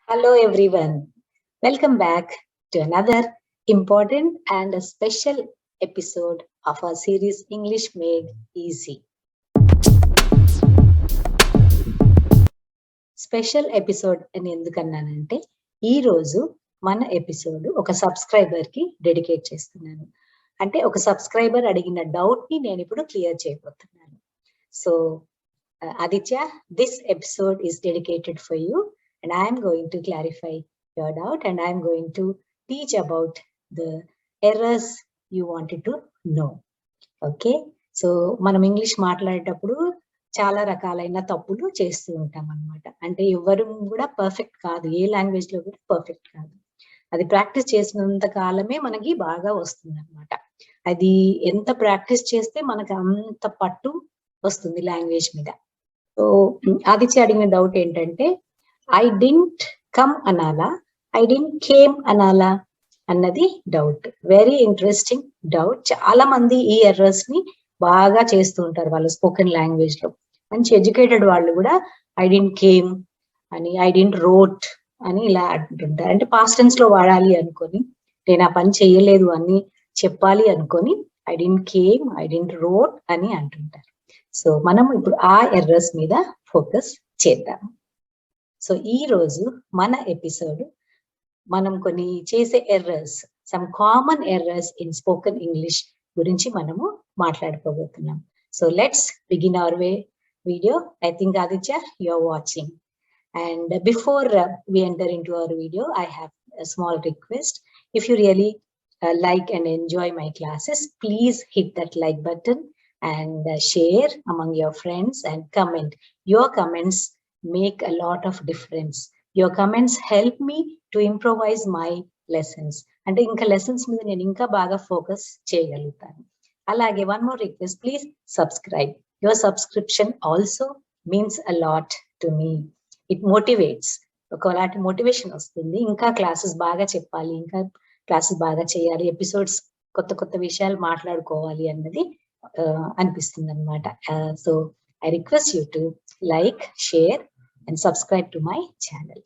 Hello everyone. Welcome back to another important and a special episode of our series English Made Easy. Special episode అని ఎందుకన్నానంటే ఈరోజు మన episode ఒక subscriber కి dedicate చేస్తున్నాను. అంటే ఒక సబ్స్క్రైబర్ అడిగిన డౌట్ ని నేను ఇప్పుడు క్లియర్ చేయబోతున్నాను. So Aditya, this episode is dedicated for you and I am going to clarify your doubt and I am going to teach about the errors you wanted to know. Okay, so మనం English మాట్లాడేటప్పుడు చాలా రకాలైన తప్పులు చేస్తూ ఉంటాం అన్నమాట. అంటే ఎవరు కూడా పర్ఫెక్ట్ కాదు, ఏ లాంగ్వేజ్ లో కూడా పర్ఫెక్ట్ కాదు. అది ప్రాక్టీస్ చేసినంత కాలమే మనకి బాగా వస్తుంది అనమాట. అది ఎంత ప్రాక్టీస్ చేస్తే మనకు అంత పట్టు వస్తుంది లాంగ్వేజ్ మీద. సో ఆదిత్య అడిగిన డౌట్ ఏంటంటే ఐ డింట్ కమ్ అనాలా, ఐ డింట్ కేమ్ అనాలా అన్నది డౌట్. Very interesting doubt. చాలా మంది ఈ ఎర్రర్స్ ని బాగా చేస్తూ ఉంటారు వాళ్ళ స్పోకెన్ లాంగ్వేజ్ లో. మంచి ఎడ్యుకేటెడ్ వాళ్ళు కూడా ఐ డింట్ కేమ్ అని, ఐ డింట్ రోట్ అని ఇలా అంటుంటారు. అంటే పాస్ట్ టెన్స్ లో వాడాలి అనుకొని, నేను ఆ పని చేయలేదు అని చెప్పాలి అనుకొని I didn't came, I didn't wrote అని అంటుంటారు. సో మనం ఇప్పుడు ఆ ఎర్రర్స్ మీద ఫోకస్ చేద్దాం. సో ఈ రోజు మన ఎపిసోడ్ మనం కొన్ని చేసే errors, some common errors in spoken English గురించి మనము మాట్లాడుకోబోతున్నాం. So let's begin our video. I think Aditya, you're watching. And before we enter into our video, I have a small request. If you really like and enjoy my classes, please hit that like button and share among your friends and comment. Your comments make a lot of difference. Your comments help me to improvise my lessons. అంటే ఇంకా lessons మీద నేను ఇంకా బాగా focus చేయగలుగుతాను. అలాగే one more request, please subscribe. Your subscription also means a lot to me. It motivates. ఒకలాంటి motivation వస్తుంది, ఇంకా క్లాసెస్ బాగా చెప్పాలి, ఇంకా క్లాసెస్ బాగా చేయాలి, ఎపిసోడ్స్ కొత్త కొత్త విషయాలు మాట్లాడుకోవాలి అన్నది అనిపిస్తుంది అనమాట. So I request you to like, share and subscribe to my channel.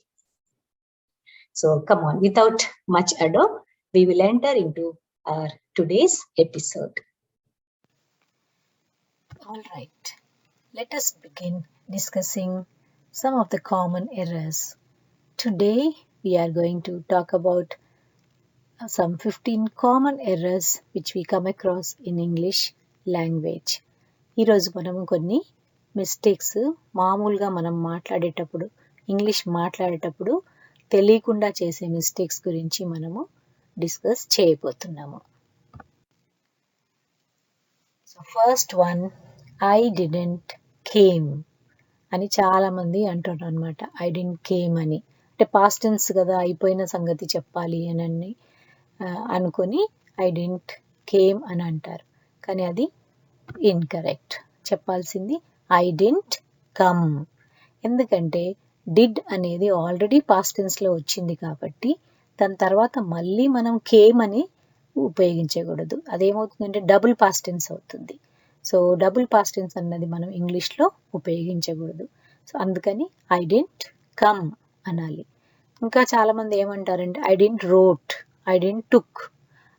So come on, without much ado, we will enter into our today's episode. All right, let us begin discussing some of the common errors. Today we are going to talk about some 15 common errors which we come across in English language. ఈ రోజు మనము కొన్ని mistakes మామూలుగా మనం మాట్లాడేటప్పుడు, English మాట్లాడేటప్పుడు తెలియకుండా చేసే మిస్టేక్స్ గురించి మనము డిస్కస్ చేయబోతున్నాము. So first one, I didn't came అని చాలా మంది అంటారు అనమాట. ఐ డిడెంట్ కేమ్ అని అంటే పాస్ట్ టెన్స్ కదా, అయిపోయిన సంగతి చెప్పాలి అని అనుకొని ఐ డిడెంట్ కేమ్ అని అంటారు. కానీ అది ఇన్కరెక్ట్. చెప్పాల్సింది ఐ డిడెంట్ కమ్. ఎందుకంటే డిడ్ అనేది ఆల్రెడీ పాస్ట్ టెన్స్లో వచ్చింది కాబట్టి దాని తర్వాత మళ్ళీ మనం కేమ్ అని ఉపయోగించకూడదు. అదేమవుతుందంటే డబుల్ పాస్ట్ టెన్స్ అవుతుంది. సో డబుల్ పాస్ట్ టెన్స్ అన్నది మనం ఇంగ్లీష్లో ఉపయోగించకూడదు. సో అందుకని ఐ డిడెంట్ కమ్ అనాలి. ఇంకా చాలామంది ఏమంటారంటే I didn't wrote, I didn't took,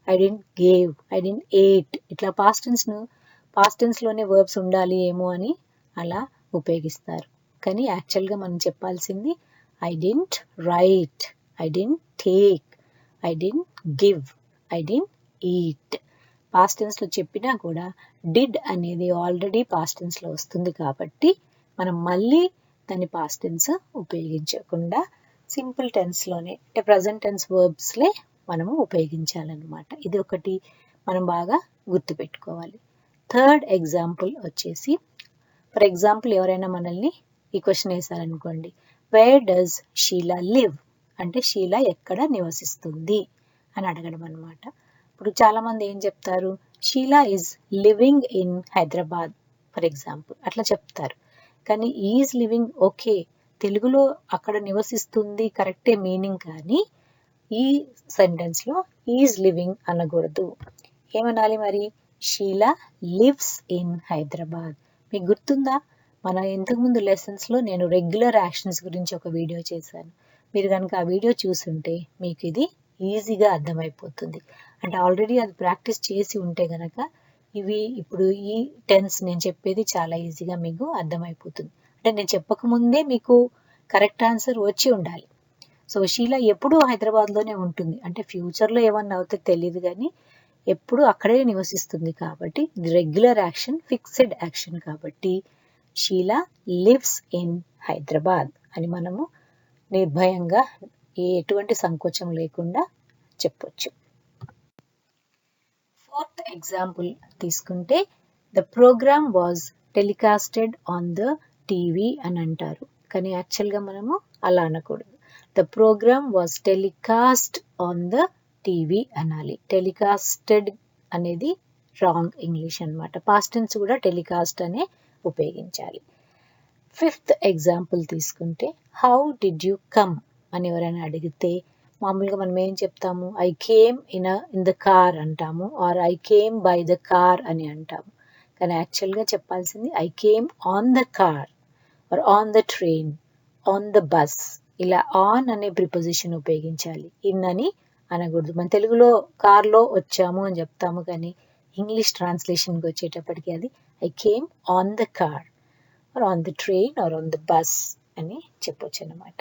I didn't gave, I didn't ate. ఇట్లా పాస్ట్ టెన్స్లోనే వర్బ్స్ ఉండాలి ఏమో అని అలా ఉపయోగిస్తారు. కానీ యాక్చువల్గా మనం చెప్పాల్సింది I didn't write, I didn't take, I didn't give, I didn't eat. Past టెన్స్లో చెప్పినా కూడా డిడ్ అనేది ఆల్రెడీ పాస్ట్ టెన్స్లో వస్తుంది కాబట్టి మనం మళ్ళీ దాని పాస్ట్ టెన్స్ ఉపయోగించకుండా సింపుల్ టెన్స్లోనే, అంటే ప్రజెంట్ టెన్స్ వర్బ్స్లే మనము ఉపయోగించాలన్నమాట. ఇది ఒకటి మనం బాగా గుర్తుపెట్టుకోవాలి. థర్డ్ ఎగ్జాంపుల్ వచ్చేసి, ఫర్ ఎగ్జాంపుల్ ఎవరైనా మనల్ని ఈ క్వశ్చన్ వేశారనుకోండి, వేర్ డస్ షీలా లివ్ అంటే షీలా ఎక్కడ నివసిస్తుంది అని అడగడం అనమాట. ఇప్పుడు చాలామంది ఏం చెప్తారు, Sheela is living in Hyderabad for example అట్లా చెప్తారు. కానీ ఈజ్ లివింగ్ ఓకే, తెలుగులో అక్కడ నివసిస్తుంది కరెక్టే మీనింగ్, కానీ ఈ సెంటెన్స్లో ఈజ్ లివింగ్ అనకూడదు. ఏమనాలి మరి, షీలా లివ్స్ ఇన్ హైదరాబాద్. మీకు గుర్తుందా, మన ఇంతకుముందు లెసన్స్లో నేను రెగ్యులర్ యాక్షన్స్ గురించి ఒక వీడియో చేశాను. మీరు కనుక ఆ వీడియో చూసుంటే మీకు ఇది ఈజీగా అర్థమైపోతుంది. అంటే ఆల్రెడీ అది ప్రాక్టీస్ చేసి ఉంటే గనక ఇప్పుడు ఈ టెన్స్ నేను చెప్పేది చాలా ఈజీగా మీకు అర్థమైపోతుంది. అంటే నేను చెప్పకముందే మీకు కరెక్ట్ ఆన్సర్ వచ్చి ఉండాలి. సో షీలా ఎప్పుడూ హైదరాబాద్లోనే ఉంటుంది. అంటే ఫ్యూచర్లో ఏమన్నా అవుతే తెలియదు కానీ ఎప్పుడు అక్కడే నివసిస్తుంది కాబట్టి రెగ్యులర్ యాక్షన్ ఫిక్స్డ్ యాక్షన్ కాబట్టి షీలా లివ్స్ ఇన్ హైదరాబాద్ అని మనము నిర్భయంగా ఎటువంటి సంకోచం లేకుండా చెప్పొచ్చు. ఫోర్త్ ఎగ్జాంపుల్ తీసుకుంటే the program was telecasted on the TV అని అంటారు. కానీ యాక్చువల్గా మనము అలా అనకూడదు. The program was telecast on the TV అనాలి. టెలికాస్టెడ్ అనేది రాంగ్ ఇంగ్లీష్ అనమాట. పాస్ట్ టెన్స్ కూడా టెలికాస్ట్ అనే ఉపయోగించాలి. ఫిఫ్త్ ఎగ్జాంపుల్ తీసుకుంటే హౌ డిడ్ యూ కమ్ అని ఎవరైనా అడిగితే మామూలుగా మనం ఏం చెప్తాము, I came in the car అంటాము, or I came by the car అని అంటాము. కానీ యాక్చువల్గా చెప్పాల్సింది I came on the car or on the train, on the bus. ఇలా ఆన్ అనే ప్రిపోజిషన్ ఉపయోగించాలి, ఇన్ అని అనకూడదు. మన తెలుగులో కార్లో వచ్చాము అని చెప్తాము, కానీ ఇంగ్లీష్ ట్రాన్స్లేషన్కి వచ్చేటప్పటికి అది I came on the car or on the train or on the bus అని చెప్పొచ్చు అనమాట.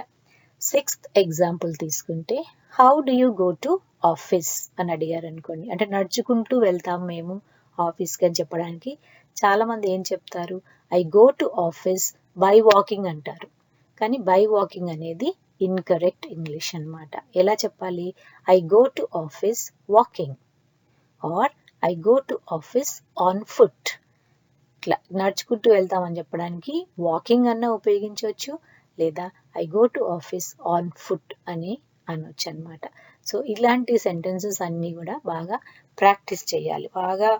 సిక్స్త్ ఎగ్జాంపుల్ తీసుకుంటే how do you go to office అని అడిగారు అనుకోండి. అంటే నడుచుకుంటూ వెళ్తాం మేము ఆఫీస్కి అని చెప్పడానికి చాలామంది ఏం చెప్తారు, I go to office by walking అంటారు. కానీ బై వాకింగ్ అనేది ఇన్కరెక్ట్ ఇంగ్లీష్ అనమాట. ఎలా చెప్పాలి, I go to office walking are I go to office on foot. ఇట్లా నడుచుకుంటూ వెళ్తామని చెప్పడానికి వాకింగ్ అన్న ఉపయోగించవచ్చు, లేదా I go to office on foot అని అనొచ్చు అనమాట. సో ఇలాంటి సెంటెన్సెస్ అన్నీ కూడా బాగా ప్రాక్టీస్ చేయాలి. బాగా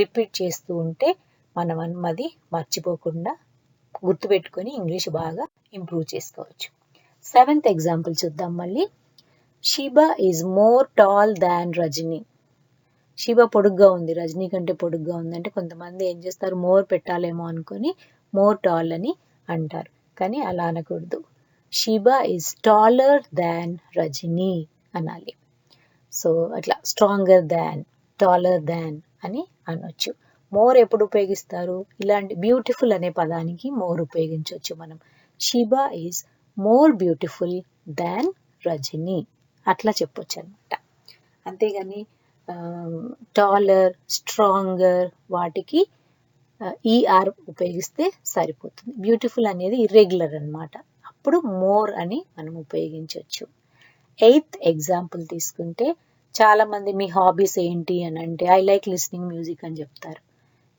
రిపీట్ చేస్తూ ఉంటే మనం అది మర్చిపోకుండా గుర్తుపెట్టుకొని ఇంగ్లీష్ బాగా ఇంప్రూవ్ చేసుకోవచ్చు. సెవెంత్ ఎగ్జాంపుల్ చూద్దాం మళ్ళీ. Sheeba is more tall than Rajani. Sheeba పొడుగ్గా ఉంది, రజనీ కంటే పొడుగ్గా ఉంది అంటే కొంతమంది ఏం చేస్తారు, మోర్ పెట్టాలేమో అనుకొని మోర్ టాల్ అని అంటారు. కానీ అలా అనకూడదు. Sheeba is taller than Rajani అనాలి. సో అట్లా స్ట్రాంగర్ దాన్, టాలర్ దాన్ అని అనొచ్చు. మోర్ ఎప్పుడు ఉపయోగిస్తారు, ఇలాంటి బ్యూటిఫుల్ అనే పదానికి మోర్ ఉపయోగించవచ్చు మనం. Sheeba is more beautiful than Rajani అట్లా చెప్పొచ్చు అనమాట. అంతేగాని టాలర్, స్ట్రాంగర్ వాటికి ఈఆర్ ఉపయోగిస్తే సరిపోతుంది. బ్యూటిఫుల్ అనేది ఇర్రెగ్యులర్ అనమాట, అప్పుడు మోర్ అని మనం ఉపయోగించవచ్చు. ఎయిత్ ఎగ్జాంపుల్ తీసుకుంటే చాలామంది మీ హాబీస్ ఏంటి అని అంటే ఐ లైక్ లిస్నింగ్ మ్యూజిక్ అని చెప్తారు.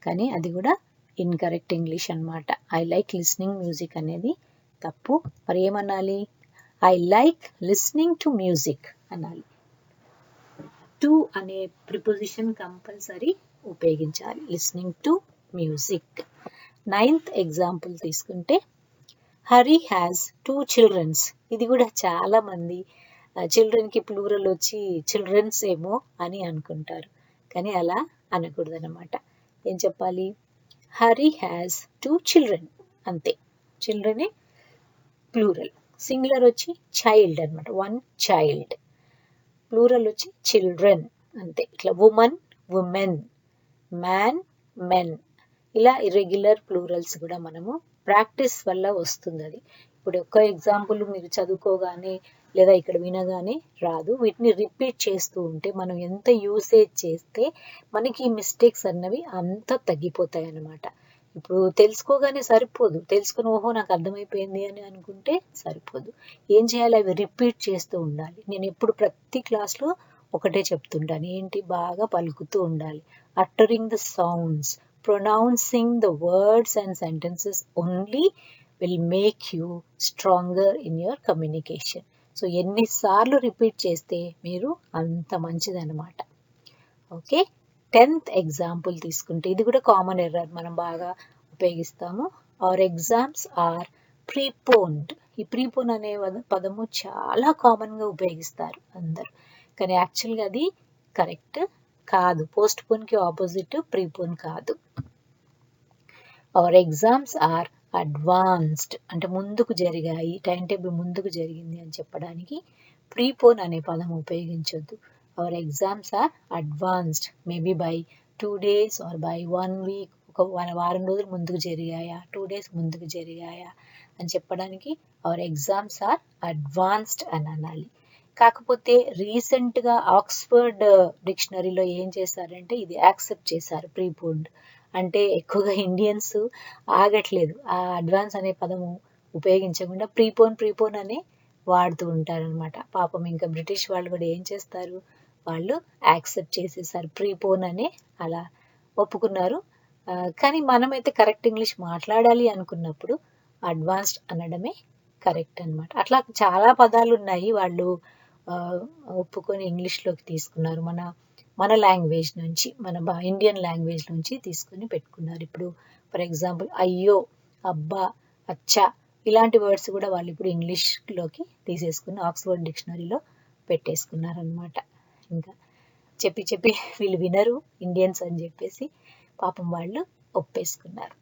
కానీ అది కూడా ఇన్కరెక్ట్ ఇంగ్లీష్ అనమాట. ఐ లైక్ లిస్నింగ్ మ్యూజిక్ అనేది తప్పు. మరి ఏమనాలి, I like listening to music అనాలి. టు అనే ప్రిపోజిషన్ కంపల్సరీ ఉపయోగించాలి, listening to music. Ninth example తీసుకుంటే హరి హ్యాస్ 2 చిల్డ్రన్స్. ఇది కూడా చాలా మంది చిల్డ్రన్కి ప్లూరల్ వచ్చి చిల్డ్రన్స్ ఏమో అని అనుకుంటారు. కానీ అలా అనకూడదు అనమాట. ఏం చెప్పాలి, హరి హ్యాస్ 2 చిల్డ్రన్ అంతే. చిల్డ్రనే ప్లూరల్, సింగులర్ వచ్చి చైల్డ్ అనమాట, 1 చైల్డ్. ప్లూరల్ వచ్చి చిల్డ్రన్ అంతే. ఇట్లా ఉమెన్, ఉమెన్, మ్యాన్, మెన్. ఇలా ఇర్రెగ్యులర్ ప్లూరల్స్ కూడా మనము ప్రాక్టీస్ వల్ల వస్తుంది అది. ఇప్పుడు ఒక్క ఎగ్జాంపుల్ మీరు చదువుకోగానే లేదా ఇక్కడ వినగానే రాదు. వీటిని రిపీట్ చేస్తూ ఉంటే మనం ఎంత యూసేజ్ చేస్తే మనకి ఈ మిస్టేక్స్ అన్నవి అంత తగ్గిపోతాయి అన్నమాట. ఇప్పుడు తెలుసుకోగానే సరిపోదు, తెలుసుకుని ఓహో నాకు అర్థమైపోయింది అని అనుకుంటే సరిపోదు. ఏం చేయాలి, అవి రిపీట్ చేస్తూ ఉండాలి. నేను ఎప్పుడు ప్రతి క్లాస్లో ఒకటే చెప్తుంటాను, ఏంటి, బాగా పలుకుతూ ఉండాలి. Uttering the sounds, pronouncing the words and sentences only will make you stronger in your communication. So ఎన్నిసార్లు రిపీట్ చేస్తే మీరు అంత మంచిదన్నమాట. ఓకే. 10th ఎగ్జాంపుల్ తీసుకుంటే ఇది కూడా కామన్ ఎర్రర్, మనం బాగా ఉపయోగిస్తాము. Our exams are preponed. ఈ ప్రీపోన్ అనే పదము చాలా కామన్గా ఉపయోగిస్తారు అందరు, కానీ యాక్చువల్గా అది కరెక్ట్ కాదు. పోస్ట్ పోన్కి ఆపోజిట్ ప్రీపోన్ కాదు. అవర్ ఎగ్జామ్స్ ఆర్ అడ్వాన్స్డ్ అంటే ముందుకు జరిగాయి, టైం టేబుల్ ముందుకు జరిగింది అని చెప్పడానికి ప్రీపోన్ అనే పదం ఉపయోగించొద్దు. Our exams are advanced maybe by 2 days or by 1 week, ఒక వారం రోజులు ముందుకు జరిగాయా, 2 days ముందుకు జరిగాయా అని చెప్పడానికి అవర్ ఎగ్జామ్స్ ఆర్ అడ్వాన్స్డ్ అని అనాలి. కాకపోతే రీసెంట్గా ఆక్స్ఫర్డ్ డిక్షనరీలో ఏం చేశారంటే ఇది యాక్సెప్ట్ చేశారు ప్రీపోన్డ్. అంటే ఎక్కువగా ఇండియన్స్ ఆగట్లేదు, ఆ అడ్వాన్స్ అనే పదము ఉపయోగించకుండా ప్రీపోన్ అనే వాడుతూ ఉంటారనమాట. పాపం ఇంకా బ్రిటిష్ వాళ్ళు కూడా ఏం చేస్తారు, వాళ్ళు యాక్సెప్ట్ చేసేసారు, ప్రీపోన్ అనే అలా ఒప్పుకున్నారు. కానీ మనమైతే కరెక్ట్ ఇంగ్లీష్ మాట్లాడాలి అనుకున్నప్పుడు అడ్వాన్స్డ్ అనడమే కరెక్ట్ అనమాట. అట్లా చాలా పదాలు ఉన్నాయి వాళ్ళు ఒప్పుకొని ఇంగ్లీష్లోకి తీసుకున్నారు, మన లాంగ్వేజ్ నుంచి, మన ఇండియన్ లాంగ్వేజ్ నుంచి తీసుకొని పెట్టుకున్నారు. ఇప్పుడు ఫర్ ఎగ్జాంపుల్ అయ్యో, అబ్బా, అచ్చా ఇలాంటి వర్డ్స్ కూడా వాళ్ళు ఇప్పుడు ఇంగ్లీష్లోకి తీసేసుకుని ఆక్స్ఫర్డ్ డిక్షనరీలో పెట్టేసుకున్నారనమాట. ఇంకా చెప్పి వీళ్ళు వినరు ఇండియన్స్ అని చెప్పేసి పాపం వాళ్ళు ఒప్పేసుకున్నారు.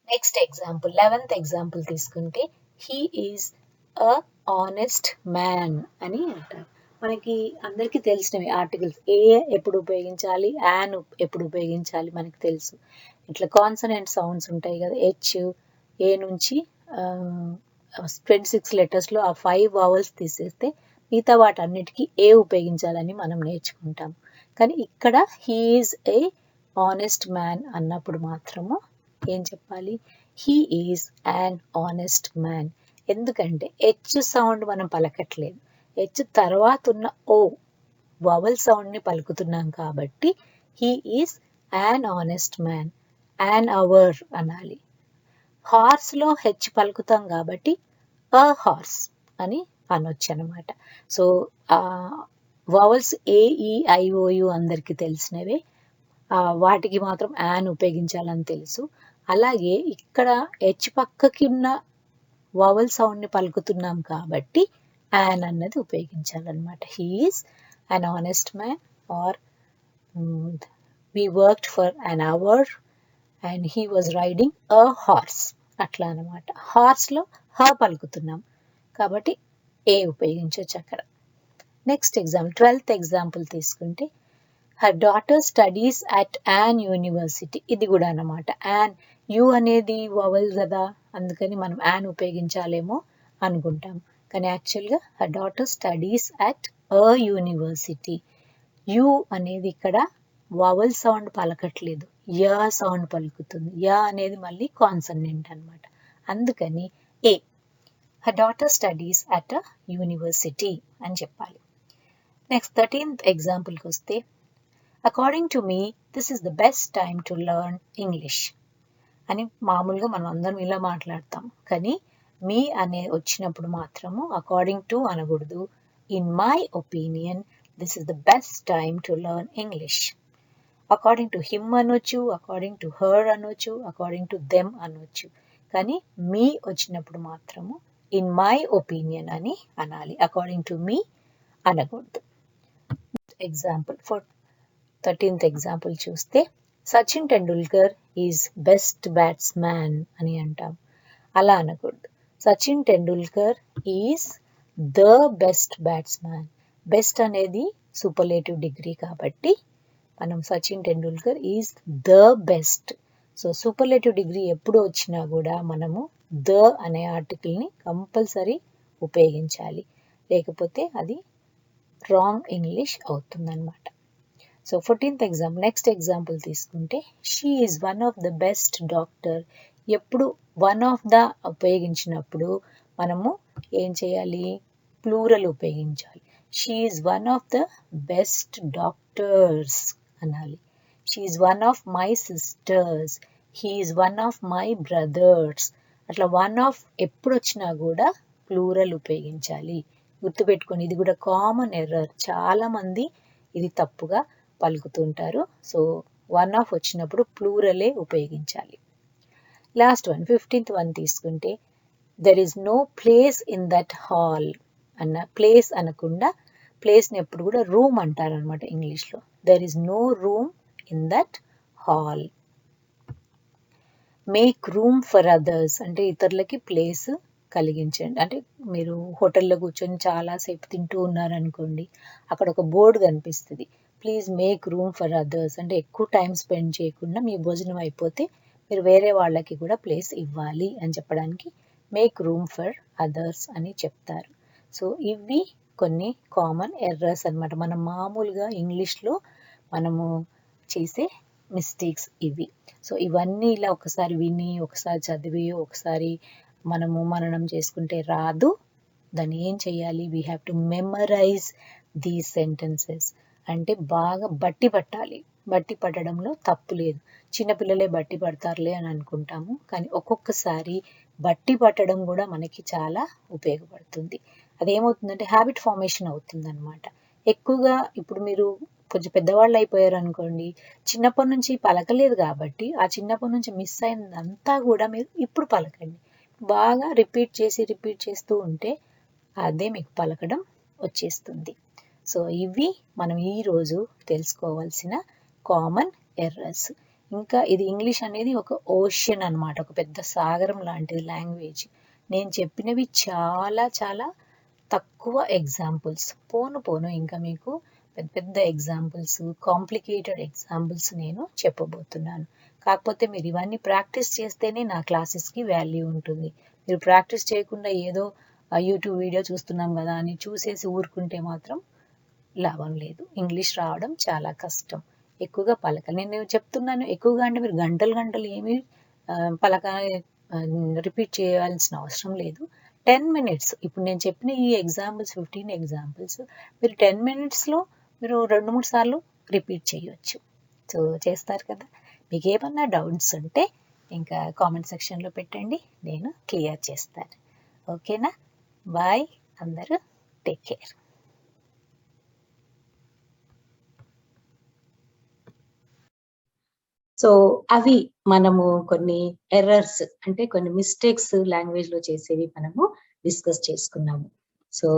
నెక్స్ట్ ఎగ్జాంపుల్ 11th ఎగ్జాంపుల్ తీసుకుంటే he is a honest man అని అంటారు. మనకి అందరికీ తెలిసినవి ఆర్టికల్స్, ఏ ఎప్పుడు ఉపయోగించాలి, యాన్ ఎప్పుడు ఉపయోగించాలి మనకి తెలుసు. ఇట్లా కాన్సనెంట్ సౌండ్స్ ఉంటాయి కదా, హెచ్, ఏ నుంచి 26 లెటర్స్లో ఆ 5 వావల్స్ తీసేస్తే మిగతా వాటన్నిటికీ ఏ ఉపయోగించాలని మనం నేర్చుకుంటాం. కానీ ఇక్కడ he is a honest man అన్నప్పుడు మాత్రము ఏం చెప్పాలి, he is an honest man. ఎందుకంటే హెచ్ సౌండ్ మనం పలకట్లేదు, హెచ్ తర్వాత ఉన్న ఓ వవల్ సౌండ్ని పలుకుతున్నాం కాబట్టి he is an honest man. An hour అనాలి. హార్స్లో హెచ్ పలుకుతాం కాబట్టి అ హార్స్ అని అనొచ్చు అనమాట. సో వవల్స్ ఏఈఐఓయు అందరికీ తెలిసినవే, వాటికి మాత్రం యాన్ ఉపయోగించాలని తెలుసు. అలాగే ఇక్కడ హెచ్ పక్కకి ఉన్న వవల్ సౌండ్ని పలుకుతున్నాం కాబట్టి యాన్ అన్నది ఉపయోగించాలన్నమాట. He is an honest man or we worked for an hour and he was riding a horse అట్లా అనమాట. హార్స్లో హ పలుకుతున్నాం కాబట్టి ఏ ఉపయోగించవచ్చు అక్కడ. నెక్స్ట్ ఎగ్జాంపుల్ 12th ఎగ్జాంపుల్ తీసుకుంటే her daughter studies at an university. ఇది కూడా అన్నమాట, యాన్ యు అనేది వవల్ కదా, అందుకని మనం యాన్ ఉపయోగించాలేమో అనుకుంటాం. కానీ యాక్చువల్గా her daughter studies at a university. U అనేది ఇక్కడ వవల్ సౌండ్ పలకట్లేదు, యా సౌండ్ పలుకుతుంది. యా అనేది మళ్ళీ కాన్సనెంట్ అనమాట, అందుకని a. Her daughter studies at a university అని చెప్పాలి. నెక్స్ట్ 13th ఎగ్జాంపుల్కి వస్తే according to me this is the best time to learn English అని మామూలుగా మనం అందరం ఇలా మాట్లాడతాం. కానీ మీ అనే వచ్చినప్పుడు మాత్రము అకార్డింగ్ టు అనకూడదు. In my opinion this is the best time to learn English. According to him అనొచ్చు, అకార్డింగ్ టు హర్ అనొచ్చు, అకార్డింగ్ టు దెమ్ అనొచ్చు. కానీ మీ వచ్చినప్పుడు మాత్రము ఇన్ మై ఒపీనియన్ అని అనాలి, అకార్డింగ్ టు మీ అనకూడదు. ఎగ్జాంపుల్ ఫర్ 13th ఎగ్జాంపుల్ చూస్తే Sachin Tendulkar is best batsman అని అంటాం, అలా అనకూడదు. Sachin Tendulkar is the best batsman. Best అనేది సూపర్లేటివ్ డిగ్రీ కాబట్టి మనం Sachin Tendulkar is the best. So superlative degree ఎప్పుడు వచ్చినా కూడా మనము ద అనే ఆర్టికల్ని కంపల్సరీ ఉపయోగించాలి, లేకపోతే అది రాంగ్ ఇంగ్లీష్ అవుతుందన్నమాట. So 14th example, next example తీసుకుంటే she is one of the best doctor. ఎప్పుడు వన్ ఆఫ్ ద ఉపయోగించినప్పుడు మనము ఏం చేయాలి, ప్లూరల్ ఉపయోగించాలి. She is one of the best doctors అనాలి. She is one of my sisters, he is one of my brothers. అట్లా one of ఎప్పుడు వచ్చినా కూడా ప్లూరల్ ఉపయోగించాలి. గుర్తుపెట్టుకొని, ఇది కూడా కామన్ ఎర్రర్, చాలా మంది ఇది తప్పుగా పలుకుతుంటారు. సో వన్ ఆఫ్ వచ్చినప్పుడు ప్లూరలే ఉపయోగించాలి. లాస్ట్ వన్ 15th వన్ తీసుకుంటే there is no place in that hall అన్న, ప్లేస్ అనకుండా ప్లేస్ని ఎప్పుడు కూడా రూమ్ అంటారనమాట ఇంగ్లీష్లో. There is no room in that hall. Make room for others అంటే ఇతరులకి ప్లేస్ కలిగించండి. అంటే మీరు హోటల్లో కూర్చొని చాలాసేపు తింటూ ఉన్నారనుకోండి, అక్కడ ఒక బోర్డు కనిపిస్తుంది, please make room for others. అంటే ఎక్కువ టైం స్పెండ్ చేయకుండా మీ భోజనం అయిపోతే మీరు వేరే వాళ్ళకి కూడా ప్లేస్ ఇవ్వాలి అని చెప్పడానికి మేక్ రూమ్ ఫర్ అదర్స్ అని చెప్తారు. సో ఇవి కొన్ని కామన్ ఎర్రర్స్ అన్నమాట. మనం మామూలుగా ఇంగ్లీష్లో మనము చేసే మిస్టేక్స్ ఇవి. సో ఇవన్నీ ఇలా ఒకసారి విని, ఒకసారి చదివి, ఒకసారి మననం చేసుకుంటే రాదు. దాన్ని ఏం చేయాలి, we have to memorise these sentences. అంటే బాగా బట్టి పట్టాలి. బట్టి పట్టడంలో తప్పు లేదు. చిన్నపిల్లలే బట్టి పడతారులే అని అనుకుంటాము, కానీ ఒక్కొక్కసారి బట్టి పట్టడం కూడా మనకి చాలా ఉపయోగపడుతుంది. అదేమవుతుందంటే హ్యాబిట్ ఫార్మేషన్ అవుతుంది అనమాట. ఎక్కువగా ఇప్పుడు మీరు కొంచెం పెద్దవాళ్ళు అయిపోయారు అనుకోండి, చిన్నప్పటి నుంచి పలకలేదు కాబట్టి ఆ చిన్నప్పటి నుంచి మిస్ అయినదంతా కూడా మీరు ఇప్పుడు పలకండి. బాగా రిపీట్ చేస్తూ ఉంటే అదే మీకు పలకడం వచ్చేస్తుంది. సో ఇవి మనం ఈరోజు తెలుసుకోవాల్సిన కామన్ ఎర్రర్స్. ఇంకా ఇది ఇంగ్లీష్ అనేది ఒక ఓషన్ అన్నమాట, ఒక పెద్ద సాగరం లాంటిది లాంగ్వేజ్. నేను చెప్పినవి చాలా చాలా తక్కువ ఎగ్జాంపుల్స్. పోను ఇంకా మీకు పెద్ద పెద్ద ఎగ్జాంపుల్స్, కాంప్లికేటెడ్ ఎగ్జాంపుల్స్ నేను చెప్పబోతున్నాను. కాకపోతే మీరు ఇవన్నీ ప్రాక్టీస్ చేస్తేనే నా క్లాసెస్కి వాల్యూ ఉంటుంది. మీరు ప్రాక్టీస్ చేయకుండా ఏదో యూట్యూబ్ వీడియో చూస్తున్నాం కదా అని చూసేసి ఊరుకుంటే మాత్రం లాభం లేదు. ఇంగ్లీష్ రావడం చాలా కష్టం. ఎక్కువగా పలకాలి. నేను చెప్తున్నాను ఎక్కువగా అంటే మీరు గంటలు ఏమీ రిపీట్ చేయాల్సిన అవసరం లేదు. 10 minutes, ఇప్పుడు నేను చెప్పిన ఈ ఎగ్జాంపుల్స్ 15 ఎగ్జాంపుల్స్ మీరు 10 minutesలో మీరు 2-3 సార్లు రిపీట్ చేయొచ్చు. సో చేస్తారు కదా. మీకు ఏమన్నా డౌట్స్ ఉంటే ఇంకా కామెంట్ సెక్షన్లో పెట్టండి, నేను క్లియర్ చేస్తాను. ఓకేనా? బాయ్, అందరూ టేక్ కేర్. సో అవి మనము కొన్ని ఎర్రర్స్ అంటే కొన్ని మిస్టేక్స్ లాంగ్వేజ్ లో చేసేవి మనము డిస్కస్ చేసుకున్నాము. సో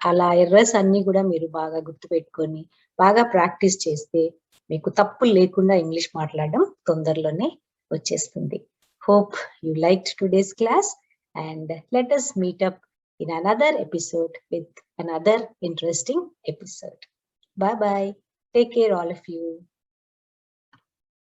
అలా ఎర్రర్స్ అన్ని కూడా మీరు బాగా గుర్తుపెట్టుకొని బాగా ప్రాక్టీస్ చేస్తే మీకు తప్పులు లేకుండా ఇంగ్లీష్ మాట్లాడడం తొందరలోనే వచ్చేస్తుంది. Hope you liked today's class and let us meet up in another episode with another interesting episode. Bye bye. Take care all of you.